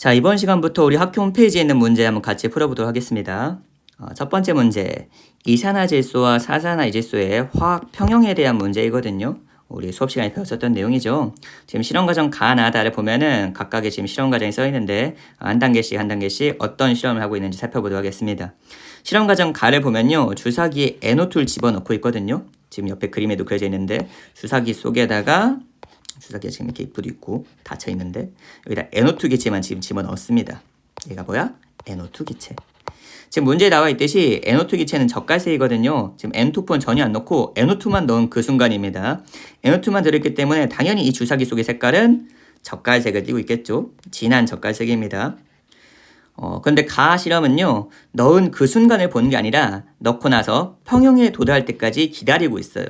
자, 이번 시간부터 우리 학교 홈페이지에 있는 문제 한번 같이 풀어보도록 하겠습니다. 첫 번째 문제, 이산화질소와 사산화이질소의 화학 평형에 대한 문제이거든요. 우리 수업 시간에 배웠었던 내용이죠. 지금 실험과정 가나다를 보면은 각각의 지금 실험과정이 써 있는데 한 단계씩 어떤 실험을 하고 있는지 살펴보도록 하겠습니다. 실험과정 가를 보면요, 주사기에 NO2를 집어넣고 있거든요. 지금 옆에 그림에도 그려져 있는데 주사기 속에다가 주사기가 지금 이렇게 입구도 있고 닫혀 있는데 여기다 NO2 기체만 지금 집어넣었습니다. 얘가 뭐야? NO2 기체. 지금 문제에 나와 있듯이 NO2 기체는 젓갈색이거든요. 지금 N2는 전혀 안 넣고 NO2만 넣은 그 순간입니다. NO2만 들어있기 때문에 당연히 이 주사기 속의 색깔은 젓갈색을 띠고 있겠죠. 진한 젓갈색입니다. 근데 가 실험은요, 넣은 그 순간을 보는 게 아니라 넣고 나서 평형에 도달할 때까지 기다리고 있어요.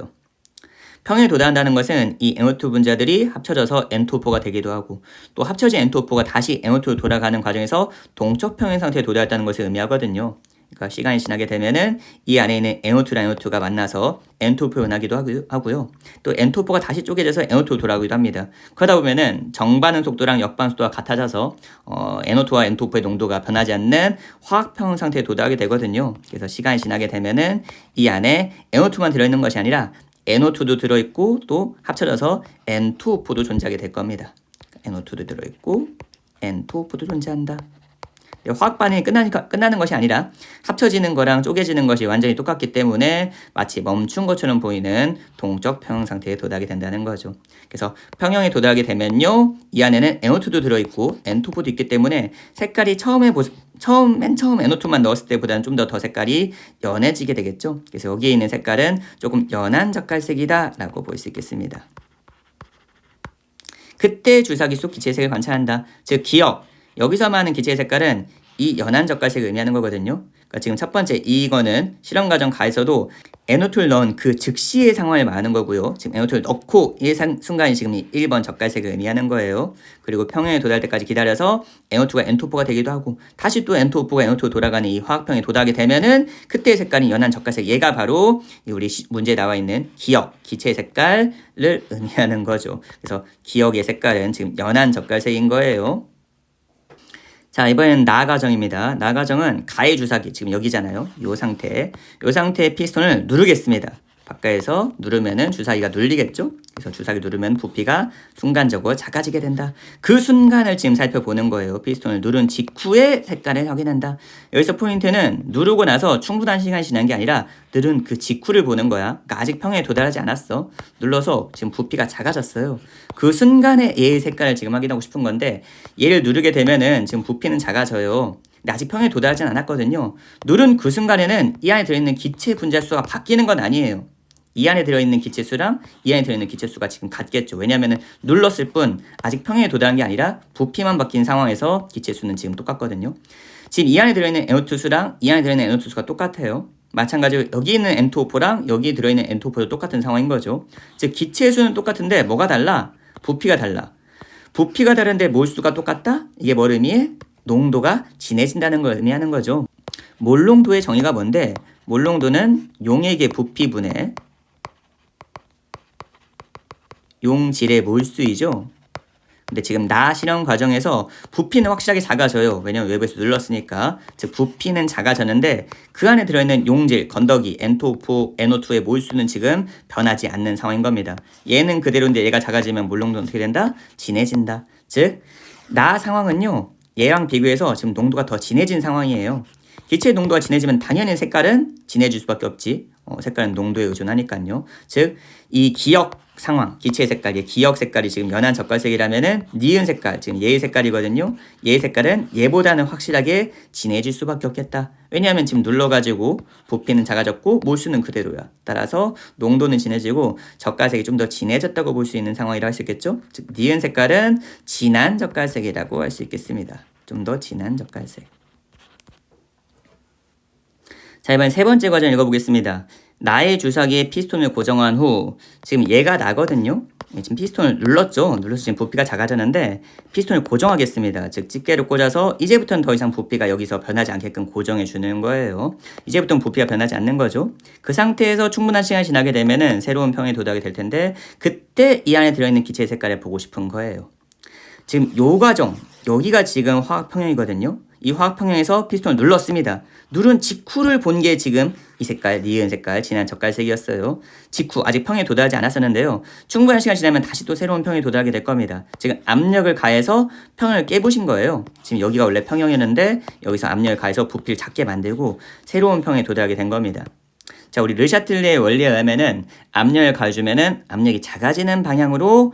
평형에 도달한다는 것은 이 NO2 분자들이 합쳐져서 N2O4가 되기도 하고 또 합쳐진 N2O4가 다시 NO2로 돌아가는 과정에서 동적 평형 상태에 도달했다는 것을 의미하거든요. 그러니까 시간이 지나게 되면은 이 안에 있는 NO2랑 NO2가 만나서 N2O4로 변하기도 하고요. 또 N2O4가 다시 쪼개져서 NO2로 돌아가기도 합니다. 그러다 보면은 정반응 속도랑 역반응 속도가 같아져서 NO2와 N2O4의 농도가 변하지 않는 화학 평형 상태에 도달하게 되거든요. 그래서 시간이 지나게 되면은 이 안에 NO2만 들어있는 것이 아니라 NO2도 들어있고 또 합쳐져서 N2O4도 존재하게 될 겁니다. NO2도 들어있고 N2O4도 존재한다. 화학 반응이 끝나는 것이 아니라 합쳐지는 거랑 쪼개지는 것이 완전히 똑같기 때문에 마치 멈춘 것처럼 보이는 동적 평형 상태에 도달하게 된다는 거죠. 그래서 평형에 도달하게 되면요, 이 안에는 NO2도 들어있고 N2O4도 있기 때문에 색깔이 맨 처음 NO2만 넣었을 때보다는 좀 더 색깔이 연해지게 되겠죠. 그래서 여기에 있는 색깔은 조금 연한 젓갈색이다 라고 볼 수 있겠습니다. 그때 주사기 속 기체의 색을 관찰한다. 즉 기억, 여기서 말하는 기체의 색깔은 이 연한 젓갈색을 의미하는 거거든요. 그러니까 지금 첫 번째 이거는 실험 과정 가에서도 NO2를 넣은 그 즉시의 상황을 말하는 거고요. 지금 NO2를 넣고 이 순간이 지금 1번 젓갈색을 의미하는 거예요. 그리고 평형에 도달할 때까지 기다려서 NO2가 N2O4가 되기도 하고 다시 또 N2O4가 NO2로 돌아가는 이 화학평에 도달하게 되면은 그때의 색깔이 연한 젓갈색, 얘가 바로 우리 문제에 나와 있는 기억, 기체의 색깔을 의미하는 거죠. 그래서 기억의 색깔은 지금 연한 젓갈색인 거예요. 자, 이번엔 나 과정입니다. 나 과정은 가해 주사기, 지금 여기잖아요. 요 상태의 피스톤을 누르겠습니다. 바깥에서 누르면은 주사기가 눌리겠죠? 그래서 주사기 누르면 부피가 순간적으로 작아지게 된다. 그 순간을 지금 살펴보는 거예요. 피스톤을 누른 직후의 색깔을 확인한다. 여기서 포인트는 누르고 나서 충분한 시간이 지난 게 아니라 누른 그 직후를 보는 거야. 그러니까 아직 평형에 도달하지 않았어. 눌러서 지금 부피가 작아졌어요. 그 순간에 얘의 색깔을 지금 확인하고 싶은 건데 얘를 누르게 되면은 지금 부피는 작아져요. 근데 아직 평형에 도달하진 않았거든요. 누른 그 순간에는 이 안에 들어있는 기체 분자수가 바뀌는 건 아니에요. 이 안에 들어있는 기체수랑 이 안에 들어있는 기체수가 지금 같겠죠. 왜냐하면 눌렀을 뿐 아직 평형에 도달한 게 아니라 부피만 바뀐 상황에서 기체수는 지금 똑같거든요. 지금 이 안에 들어있는 NO2 수랑 이 안에 들어있는 NO2 수가 똑같아요. 마찬가지로 여기 있는 N2O4랑 여기 들어있는 N2O4도 똑같은 상황인 거죠. 즉 기체수는 똑같은데 뭐가 달라? 부피가 달라. 부피가 다른데 몰수가 똑같다? 이게 뭘 의미해? 농도가 진해진다는 걸 의미하는 거죠. 몰농도의 정의가 뭔데? 몰농도는 용액의 부피분의 용질의 몰수이죠. 근데 지금 나 실험 과정에서 부피는 확실하게 작아져요. 왜냐면 외부에서 눌렀으니까. 즉 부피는 작아졌는데 그 안에 들어있는 용질, 건더기, N2O4, NO2의 몰수는 지금 변하지 않는 상황인 겁니다. 얘는 그대로인데 얘가 작아지면 몰농도는 어떻게 된다? 진해진다. 즉 나 상황은요, 얘랑 비교해서 지금 농도가 더 진해진 상황이에요. 기체의 농도가 진해지면 당연히 색깔은 진해질 수밖에 없지. 색깔은 농도에 의존하니까요. 즉 이 기억 상황, 기체의 색깔, 기억 색깔이 지금 연한 젓갈색이라면은 니은 색깔, 지금 얘의 색깔이거든요. 얘의 색깔은 얘보다는 확실하게 진해질 수밖에 없겠다. 왜냐하면 지금 눌러가지고 부피는 작아졌고 몰수는 그대로야. 따라서 농도는 진해지고 젓갈색이 좀 더 진해졌다고 볼 수 있는 상황이라 할 수 있겠죠. 즉 니은 색깔은 진한 젓갈색이라고 할 수 있겠습니다. 좀 더 진한 젓갈색. 자, 이번엔 세 번째 과정 읽어보겠습니다. 나의 주사기에 피스톤을 고정한 후 지금 얘가 나거든요. 지금 피스톤을 눌렀죠. 눌러서 지금 부피가 작아졌는데 피스톤을 고정하겠습니다. 즉 집게를 꽂아서 이제부터는 더 이상 부피가 여기서 변하지 않게끔 고정해 주는 거예요. 이제부터는 부피가 변하지 않는 거죠. 그 상태에서 충분한 시간이 지나게 되면은 새로운 평에 도달하게 될 텐데 그때 이 안에 들어있는 기체의 색깔을 보고 싶은 거예요. 지금 요 과정, 여기가 지금 화학평형이거든요. 이 화학평형에서 피스톤을 눌렀습니다. 누른 직후를 본 게 지금 이 색깔, 니은 색깔, 진한 젓갈색이었어요. 직후, 아직 평에 도달하지 않았었는데요. 충분한 시간 지나면 다시 또 새로운 평에 도달하게 될 겁니다. 지금 압력을 가해서 평을 깨부신 거예요. 지금 여기가 원래 평형이었는데 여기서 압력을 가해서 부피를 작게 만들고 새로운 평에 도달하게 된 겁니다. 자, 우리 르샤틀레의 원리에 의하면은 압력을 가해주면은 압력이 작아지는 방향으로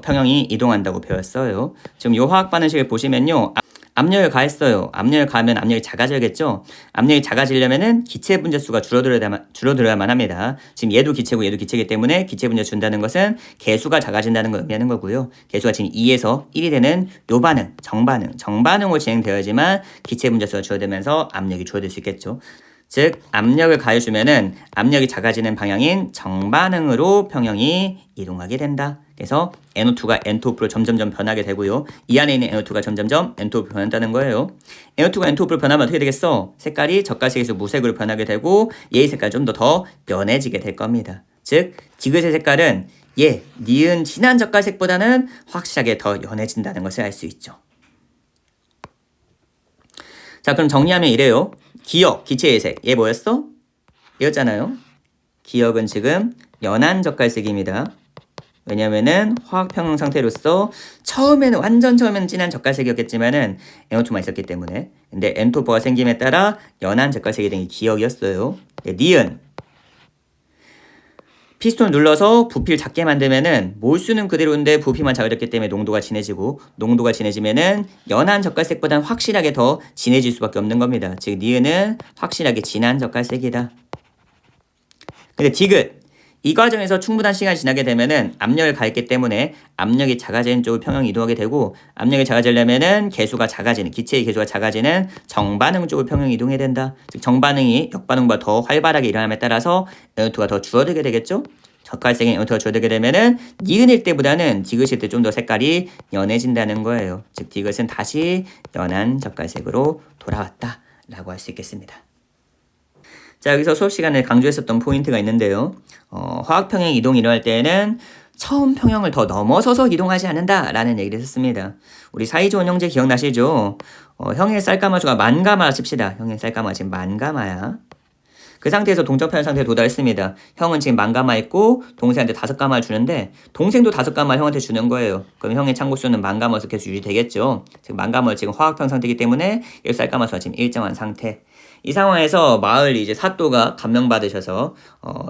평형이 이동한다고 배웠어요. 지금 이 화학 반응식을 보시면요. 압력을 가했어요. 압력을 가하면 압력이 작아져야겠죠? 압력이 작아지려면은 기체 분자수가 줄어들어야만 합니다. 지금 얘도 기체고 얘도 기체이기 때문에 기체 분자 준다는 것은 개수가 작아진다는 걸 의미하는 거고요. 개수가 지금 2에서 1이 되는 요 반응, 정반응으로 진행되어야지만 기체 분자수가 줄어들면서 압력이 줄어들 수 있겠죠. 즉 압력을 가해주면은 압력이 작아지는 방향인 정반응으로 평형이 이동하게 된다. 그래서 NO2가 N2O로 점점점 변하게 되고요. 이 안에 있는 NO2가 점점점 N2O로 변한다는 거예요. NO2가 N2O로 변하면 어떻게 되겠어? 색깔이 젓갈색에서 무색으로 변하게 되고 얘의 색깔 좀 더 연해지게 될 겁니다. 즉 디귿의 색깔은 니은 진한 젓갈색보다는 확실하게 더 연해진다는 것을 알 수 있죠. 자, 그럼 정리하면 이래요. 기역, 기체의 색. 얘 뭐였어? 얘였잖아요. 기역은 지금 연한 젓갈색입니다. 왜냐면은 화학평형 상태로서 완전 처음에는 진한 젓갈색이었겠지만은 NO2만 있었기 때문에. 근데 N2O가 생김에 따라 연한 젓갈색이 된 게 기역이었어요. 니은. 피스톤 눌러서 부피를 작게 만들면은 몰수는 그대로인데 부피만 작아졌기 때문에 농도가 진해지고, 농도가 진해지면은 연한 젓갈색보다는 확실하게 더 진해질 수밖에 없는 겁니다. 즉 니은은 확실하게 진한 젓갈색이다. 근데 디귿, 이 과정에서 충분한 시간이 지나게 되면은 압력을 가했기 때문에 압력이 작아지는 쪽으로 평형이 이동하게 되고, 압력이 작아지려면은 기체의 개수가 작아지는 정반응 쪽으로 평형이 이동해야 된다. 즉 정반응이 역반응보다 더 활발하게 일어남에 따라서 NO2가 더 줄어들게 되겠죠. 젓갈색인 NO2가 줄어들게 되면은 니은일 때보다는 디귿일 때 좀 더 색깔이 연해진다는 거예요. 즉 디귿은 다시 연한 젓갈색으로 돌아왔다 라고 할 수 있겠습니다. 자, 여기서 수업 시간에 강조했었던 포인트가 있는데요. 화학평형 이동이 일어날 때에는 처음 평형을 더 넘어서서 이동하지 않는다라는 얘기를 했습니다. 우리 사이좋은 형제 기억나시죠? 형의 쌀가마수가 만가마 칩시다. 형의 쌀가마가 지금 만가마야. 그 상태에서 동접하는 상태에 도달했습니다. 형은 지금 만가마 있고 동생한테 5가마를 주는데 동생도 5가마를 형한테 주는 거예요. 그럼 형의 참고수는 만가마수 계속 유지되겠죠. 즉 만가마가 지금 화학평 상태이기 때문에 이 쌀가마수가 지금 일정한 상태. 이 상황에서 마을 이제 사또가 감명받으셔서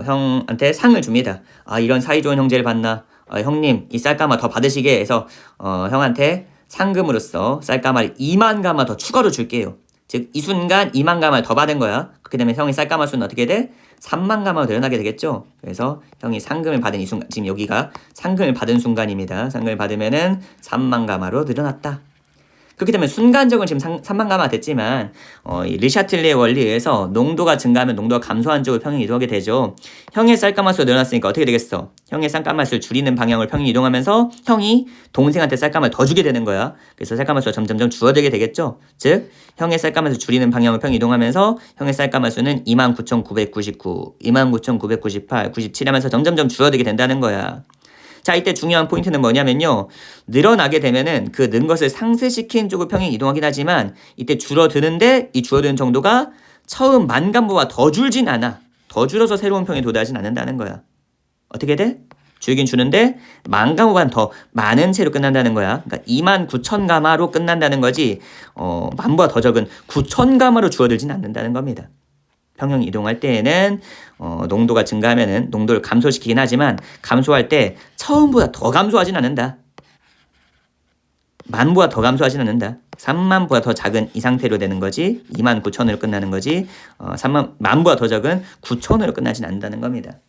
형한테 상을 줍니다. 아, 이런 사이좋은 형제를 봤나? 형님 이 쌀가마 더 받으시게 해서 형한테 상금으로서 쌀가마를 2만 가마 더 추가로 줄게요. 즉 이 순간 2만 가마를 더 받은 거야. 그렇게 되면 형의 쌀가마 수는 어떻게 돼? 3만 가마로 늘어나게 되겠죠. 그래서 형이 상금을 받은 이 순간, 지금 여기가 상금을 받은 순간입니다. 상금을 받으면은 3만 가마로 늘어났다. 그렇게 되면 순간적으로 지금 3만 가마가 됐지만 이 르샤틀레의 원리에 의해서 농도가 증가하면 농도가 감소한 쪽으로 평형이 이동하게 되죠. 형의 쌀가마수가 늘어났으니까 어떻게 되겠어? 형의 쌀가마수를 줄이는 방향으로 평형이 이동하면서 형이 동생한테 쌀가마를 더 주게 되는 거야. 그래서 쌀가마수가 점점점 줄어들게 되겠죠. 즉 형의 쌀가마수를 줄이는 방향으로 평형이 이동하면서 형의 쌀가마수는 29,999, 29,998, 97 하면서 점점점 줄어들게 된다는 거야. 자, 이때 중요한 포인트는 뭐냐면요. 늘어나게 되면은 그 는 것을 상쇄시킨 쪽으로 평형이 이동하긴 하지만 이때 줄어드는데 이 줄어드는 정도가 처음 만간보다 더 줄진 않아. 더 줄어서 새로운 평에 도달하진 않는다는 거야. 어떻게 돼? 줄긴 주는데 만가마보다 더 많은 채로 끝난다는 거야. 그러니까 29,000가마로 끝난다는 거지 만보다 더 적은 9,000가마로 줄어들진 않는다는 겁니다. 평형 이동할 때에는 농도가 증가하면은 농도를 감소시키긴 하지만 감소할 때 처음보다 더 감소하진 않는다. 만보다 더 감소하진 않는다. 3만보다 더 작은 이 상태로 되는 거지. 29,000으로 끝나는 거지. 만보다 더 적은 9,000으로 끝나진 않는다는 겁니다.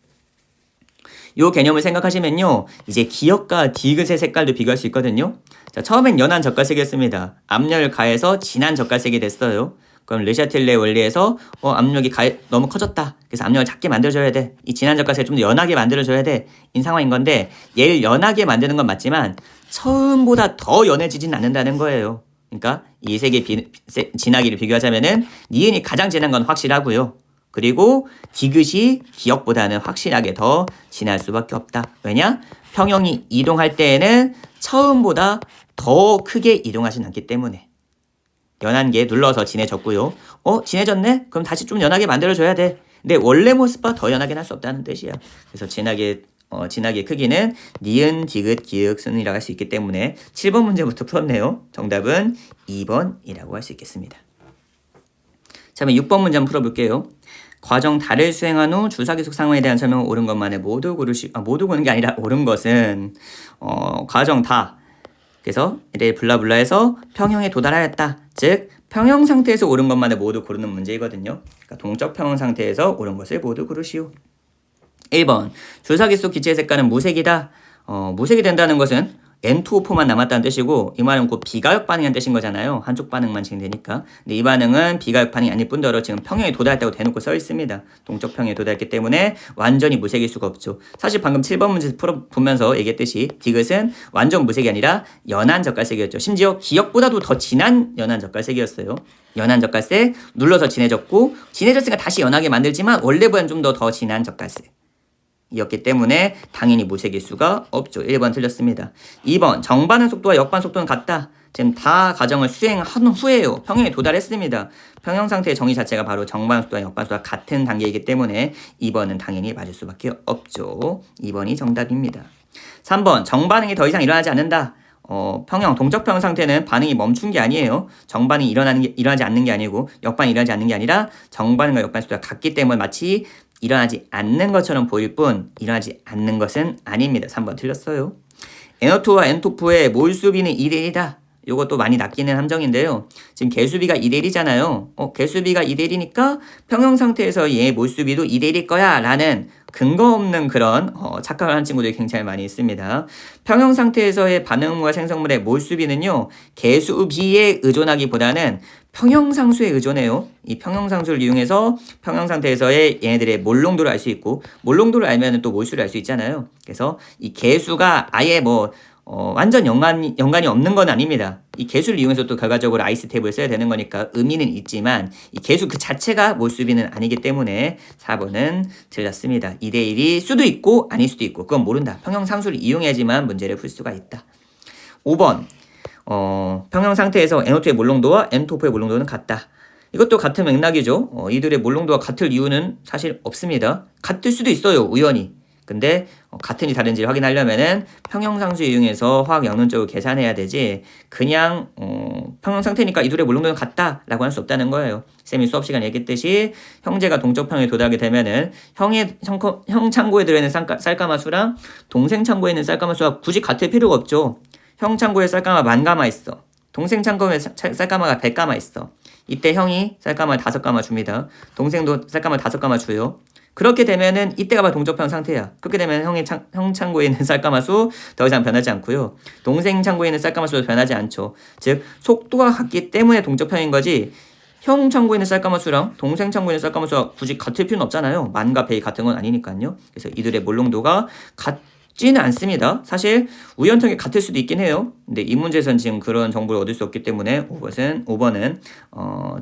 요 개념을 생각하시면요. 이제 기역과 디귿의 색깔도 비교할 수 있거든요. 자, 처음엔 연한 젓갈색이었습니다. 압력을 가해서 진한 젓갈색이 됐어요. 그럼 르샤틀레의 원리에서 압력이 너무 커졌다. 그래서 압력을 작게 만들어줘야 돼. 이 진한 젓갈색을 좀 더 연하게 만들어줘야 돼. 인 상황인 건데 얘를 연하게 만드는 건 맞지만 처음보다 더 연해지진 않는다는 거예요. 그러니까 이 색의 진하기를 비교하자면은 니은이 가장 진한 건 확실하고요. 그리고 디귿이 기역보다는 확실하게 더 진할 수밖에 없다. 왜냐? 평형이 이동할 때에는 처음보다 더 크게 이동하진 않기 때문에 연한 게 눌러서 진해졌고요. 진해졌네? 그럼 다시 좀 연하게 만들어줘야 돼. 근데 원래 모습보다 더 연하게 할 수 없다는 뜻이야. 그래서 진하게 크기는 니은, 디귿, 기역, 순이라고 할 수 있기 때문에 7번 문제부터 풀었네요. 정답은 2번이라고 할 수 있겠습니다. 자, 그럼 6번 문제 한번 풀어볼게요. 과정 다를 수행한 후 주사기속 상황에 대한 설명은 옳은 것만에 모두 고르는 게 아니라 옳은 것은 과정 다. 그래서 이래 블라블라해서 평형에 도달하였다. 즉 평형 상태에서 옳은 것만을 모두 고르는 문제이거든요. 그러니까 동적 평형 상태에서 옳은 것을 모두 고르시오. 1번 주사기 속 기체의 색깔은 무색이다. 무색이 된다는 것은 N2O4만 남았다는 뜻이고 이 말은 곧 비가역 반응이라는 뜻인 거잖아요. 한쪽 반응만 진행되니까. 근데 이 반응은 비가역 반응이 아닐 뿐더러 지금 평형에 도달했다고 대놓고 써 있습니다. 동적 평형에 도달했기 때문에 완전히 무색일 수가 없죠. 사실 방금 7번 문제 보면서 얘기했듯이 디귿은 완전 무색이 아니라 연한 젓갈색이었죠. 심지어 기역보다도 더 진한 연한 젓갈색이었어요. 연한 젓갈색 눌러서 진해졌고 진해졌으니까 다시 연하게 만들지만 원래보다는 좀 더 진한 젓갈색 이었기 때문에 당연히 무색일 수가 없죠. 1번 틀렸습니다. 2번 정반응 속도와 역반 속도는 같다. 지금 다 과정을 수행한 후에요. 평형에 도달했습니다. 평형 상태의 정의 자체가 바로 정반응 속도와 역반 속도가 같은 단계이기 때문에 2번은 당연히 맞을 수밖에 없죠. 2번이 정답입니다. 3번 정반응이 더 이상 일어나지 않는다. 평형, 동적 평형 상태는 반응이 멈춘 게 아니에요. 정반응이 일어나지 않는 게 아니고 역반응이 일어나지 않는 게 아니라 정반응과 역반 속도가 같기 때문에 마치 일어나지 않는 것처럼 보일 뿐 일어나지 않는 것은 아닙니다. 3번 틀렸어요. NO2와 N2의 몰수비는 2대1이다. 이것도 많이 낚이는 함정인데요. 지금 개수비가 2대1이잖아요. 개수비가 2대1이니까 평형 상태에서 얘 몰수비도 2대1일 거야 라는 근거 없는 그런 착각을 하는 친구들이 굉장히 많이 있습니다. 평형 상태에서의 반응물과 생성물의 몰수비는요. 개수비에 의존하기보다는 평형상수에 의존해요. 이 평형상수를 이용해서 평형 상태에서의 얘네들의 몰농도를 알 수 있고 몰농도를 알면 또 몰수를 알 수 있잖아요. 그래서 이 개수가 아예 완전 연관이 없는 건 아닙니다. 이 개수를 이용해서 또 결과적으로 아이스 탭을 써야 되는 거니까 의미는 있지만 이 개수 그 자체가 몰수비는 아니기 때문에 4번은 틀렸습니다. 2대1이 수도 있고 아닐 수도 있고 그건 모른다. 평형상수를 이용해야지만 문제를 풀 수가 있다. 5번 평형 상태에서 NO2의 몰농도와 N2O4의 몰농도는 같다. 이것도 같은 맥락이죠. 이들의 몰농도가 같을 이유는 사실 없습니다. 같을 수도 있어요. 우연히. 근데 같은지 다른지를 확인하려면은 평형상수 이용해서 화학 영론적으로 계산해야 되지 그냥 평형 상태니까 이 둘의 몰농도는 같다라고 할 수 없다는 거예요. 쌤이 수업 시간에 얘기했듯이 형제가 동적 평형에 도달하게 되면은 형 창고에 들어있는 쌀가마수랑 동생 창고에 있는 쌀가마수가 굳이 같을 필요가 없죠. 형 창고에 쌀가마 10,000가마 있어. 동생 창고에 쌀가마가 100가마 있어. 이때 형이 쌀가마 5가마 줍니다. 동생도 쌀가마 5가마 줘요. 그렇게 되면은 이때가 바로 동적평형 상태야. 그렇게 되면 형 창고에 있는 쌀가마수 더 이상 변하지 않고요. 동생 창고에 있는 쌀가마수도 변하지 않죠. 즉 속도가 같기 때문에 동적평형인 거지 형 창고에 있는 쌀가마수랑 동생 창고에 있는 쌀가마수가 굳이 같을 필요는 없잖아요. 만과 배이 같은 건 아니니까요. 그래서 이들의 몰농도가 같지는 않습니다. 사실 우연하게 같을 수도 있긴 해요. 근데 이 문제에서는 지금 그런 정보를 얻을 수 없기 때문에 5번은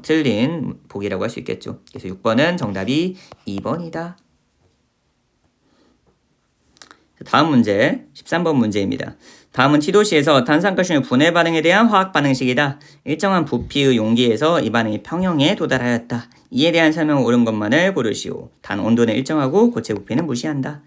틀린 보기라고 할 수 있겠죠. 그래서 6번은 정답이 2번이다. 다음 문제 13번 문제입니다. 다음은 티도시에서 탄산칼슘의 분해 반응에 대한 화학 반응식이다. 일정한 부피의 용기에서 이 반응이 평형에 도달하였다. 이에 대한 설명은 옳은 것만을 고르시오. 단 온도는 일정하고 고체 부피는 무시한다.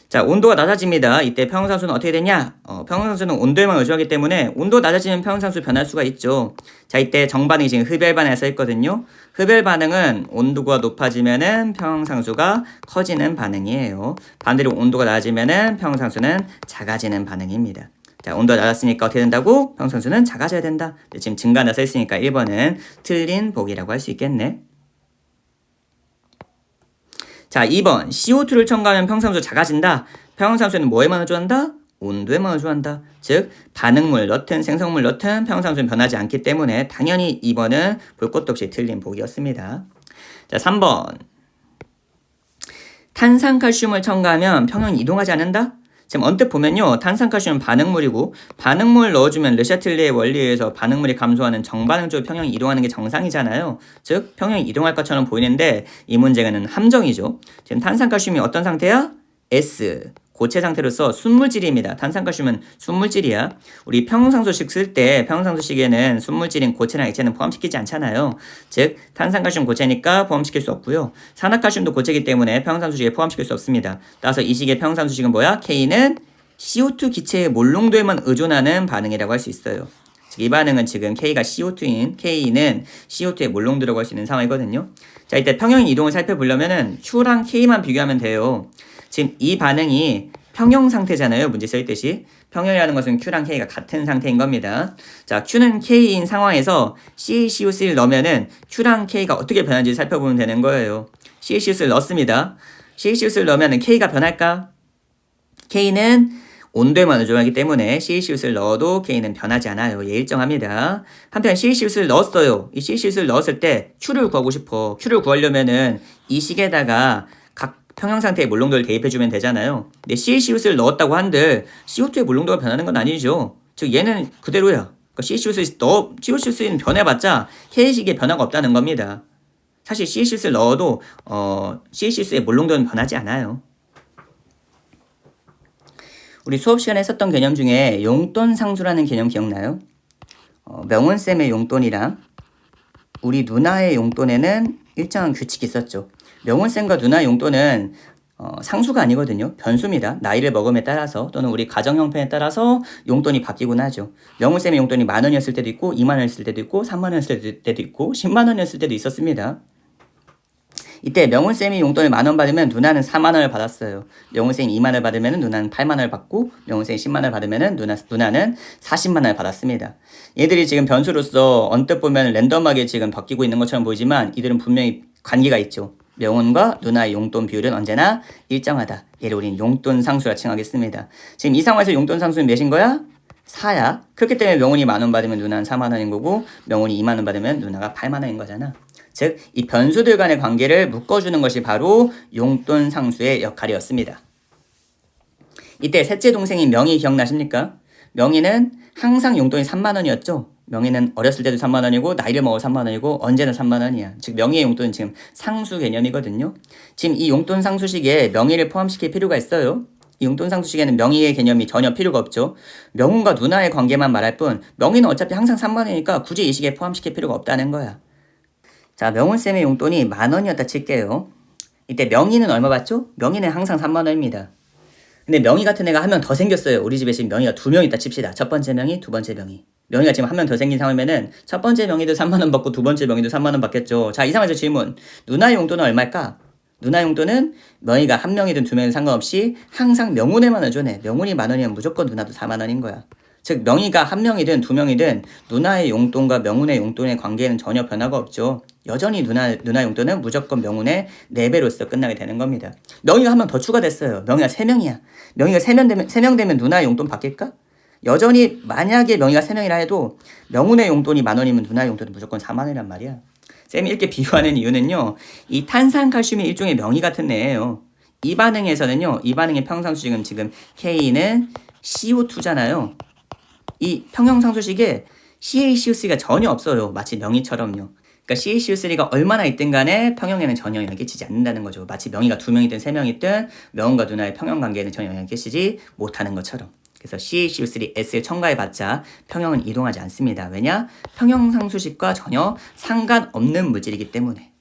자, 온도가 낮아집니다. 이때 평형상수는 어떻게 되냐? 평형상수는 온도에만 의존하기 때문에 온도가 낮아지면 평형상수 변할 수가 있죠. 자, 이때 정반응이 지금 흡열 반응에 써 있거든요. 흡열 반응은 온도가 높아지면은 평형상수가 커지는 반응이에요. 반대로 온도가 낮아지면은 평형상수는 작아지는 반응입니다. 자, 온도가 낮았으니까 어떻게 된다고? 평형상수는 작아져야 된다. 지금 증가나 써 있으니까 1번은 틀린 보기라고 할 수 있겠네. 자, 2번 CO2를 첨가하면 평형상수 작아진다. 평형상수는 뭐에만 의존한다? 온도에만 의존한다. 즉 반응물 넣든 생성물 넣든 평형상수는 변하지 않기 때문에 당연히 2번은 볼 것도 없이 틀린 보기였습니다. 자, 3번 탄산칼슘을 첨가하면 평형이 이동하지 않는다? 지금 언뜻 보면요. 탄산칼슘은 반응물이고 반응물 넣어주면 르샤틀리의 원리에 의해서 반응물이 감소하는 정반응 쪽으로 평형이 이동하는 게 정상이잖아요. 즉 평형이 이동할 것처럼 보이는데 이 문제는 함정이죠. 지금 탄산칼슘이 어떤 상태야? S, 고체 상태로서 순물질입니다. 탄산칼슘은 순물질이야. 우리 평형상수식 쓸 때 평형상수식에는 순물질인 고체나 액체는 포함시키지 않잖아요. 즉 탄산칼슘 고체니까 포함시킬 수 없고요. 산화칼슘도 고체이기 때문에 평형상수식에 포함시킬 수 없습니다. 따라서 이 식의 평형상수식은 뭐야? K는 CO2 기체의 몰농도에만 의존하는 반응이라고 할 수 있어요. 즉 이 반응은 지금 K가 CO2인 K는 CO2의 몰농도라고 할 수 있는 상황이거든요. 자, 이때 평형 이동을 살펴보려면은 Q랑 K만 비교하면 돼요. 지금 이 반응이 평형 상태잖아요. 문제 써있듯이. 평형이라는 것은 Q랑 K가 같은 상태인 겁니다. 자, Q는 K인 상황에서 CaCO3를 넣으면은 Q랑 K가 어떻게 변하는지 살펴보면 되는 거예요. CaCO3를 넣습니다. CaCO3를 넣으면은 K가 변할까? K는 온도에만 의존하기 때문에 CaCO3를 넣어도 K는 변하지 않아요. 예, 일정합니다. 한편 CaCO3를 넣었어요. 이 CaCO3를 넣었을 때 Q를 구하고 싶어. Q를 구하려면은 이 식에다가 각 평형 상태의 몰농도를 대입해주면 되잖아요. 근데 CaCO3를 넣었다고 한들 CO2의 몰농도가 변하는 건 아니죠. 즉 얘는 그대로야. 그러니까 CaCO3는 변해봤자 K식의 변화가 없다는 겁니다. 사실 CaCO3를 넣어도 CaCO3의 몰농도는 변하지 않아요. 우리 수업 시간에 썼던 개념 중에 용돈상수라는 개념 기억나요? 명훈쌤의 용돈이랑 우리 누나의 용돈에는 일정한 규칙이 있었죠. 명훈쌤과 누나의 용돈은 상수가 아니거든요. 변수입니다. 나이를 먹음에 따라서 또는 우리 가정 형편에 따라서 용돈이 바뀌곤 하죠. 명훈쌤의 용돈이 10,000원이었을 때도 있고 20,000원이었을 때도 있고 30,000원이었을 때도 있고 100,000원이었을 때도 있었습니다. 이때 명훈쌤이 용돈을 10,000원 받으면 누나는 40,000원을 받았어요. 명훈쌤이 20,000원을 받으면 누나는 80,000원을 받고 명훈쌤이 10,000원을 받으면 누나는 400,000원을 받았습니다. 얘들이 지금 변수로서 언뜻 보면 랜덤하게 지금 바뀌고 있는 것처럼 보이지만 이들은 분명히 관계가 있죠. 명훈과 누나의 용돈 비율은 언제나 일정하다. 얘를 우리는 용돈상수라 칭하겠습니다. 지금 이 상황에서 용돈상수는 몇인 거야? 4야. 그렇기 때문에 명훈이 10,000원 받으면 누나는 40,000원인 거고 명훈이 20,000원 받으면 누나가 80,000원인 거잖아. 즉, 이 변수들 간의 관계를 묶어주는 것이 바로 용돈상수의 역할이었습니다. 이때 셋째 동생인 명희 기억나십니까? 명희는 항상 용돈이 30,000원이었죠. 명희는 어렸을 때도 30,000원이고 나이를 먹어 30,000원이고 언제나 30,000원이야. 즉 명희의 용돈은 지금 상수 개념이거든요. 지금 이 용돈 상수식에 명희를 포함시킬 필요가 있어요. 이 용돈 상수식에는 명희의 개념이 전혀 필요가 없죠. 명훈과 누나의 관계만 말할 뿐 명희는 어차피 항상 30,000원이니까 굳이 이 식에 포함시킬 필요가 없다는 거야. 자, 명훈쌤의 용돈이 10,000원이었다 칠게요. 이때 명희는 얼마 받죠? 명희는 항상 30,000원입니다. 근데 명희 같은 애가 한 명 더 생겼어요. 우리 집에 지금 명희가 2명 있다 칩시다. 첫 번째 명희, 두 번째 명희. 명희가 지금 한 명 더 생긴 상황이면은 첫 번째 명희도 30,000원 받고 두 번째 명희도 30,000원 받겠죠. 자, 이 상황에서 질문. 누나의 용돈은 얼마일까? 누나 용돈은 명희가 한 명이든 두 명이든 상관없이 항상 명훈에만 의존해. 명훈이 10,000원이면 무조건 누나도 40,000원인 거야. 즉 명희가 한 명이든 두 명이든 누나의 용돈과 명훈의 용돈의 관계는 전혀 변화가 없죠. 여전히 누나 용돈은 무조건 명훈의 4배로서 끝나게 되는 겁니다. 명희가 한 명 더 추가됐어요. 명희가 3명이야. 명희가 3명 되면 누나의 용돈 바뀔까? 여전히 만약에 명희가 3명이라 해도 명훈의 용돈이 10,000원이면 누나의 용돈은 무조건 40,000원이란 말이야. 쌤이 이렇게 비유하는 이유는요. 이 탄산칼슘이 일종의 명희 같은 애예요. 이 반응에서는요. 이 반응의 평형상수식은 지금 K는 CO2잖아요. 이 평형상수식에 CaCO3가 전혀 없어요. 마치 명희처럼요. 그러니까 CaCO3가 얼마나 있든 간에 평형에는 전혀 영향을 끼치지 않는다는 거죠. 마치 명희가 2명이든 3명이든 명훈과 누나의 평형 관계에는 전혀 영향을 끼치지 못하는 것처럼. 그래서 CaCO3S를 첨가해봤자 평형은 이동하지 않습니다. 왜냐? 평형상수식과 전혀 상관없는 물질이기 때문에.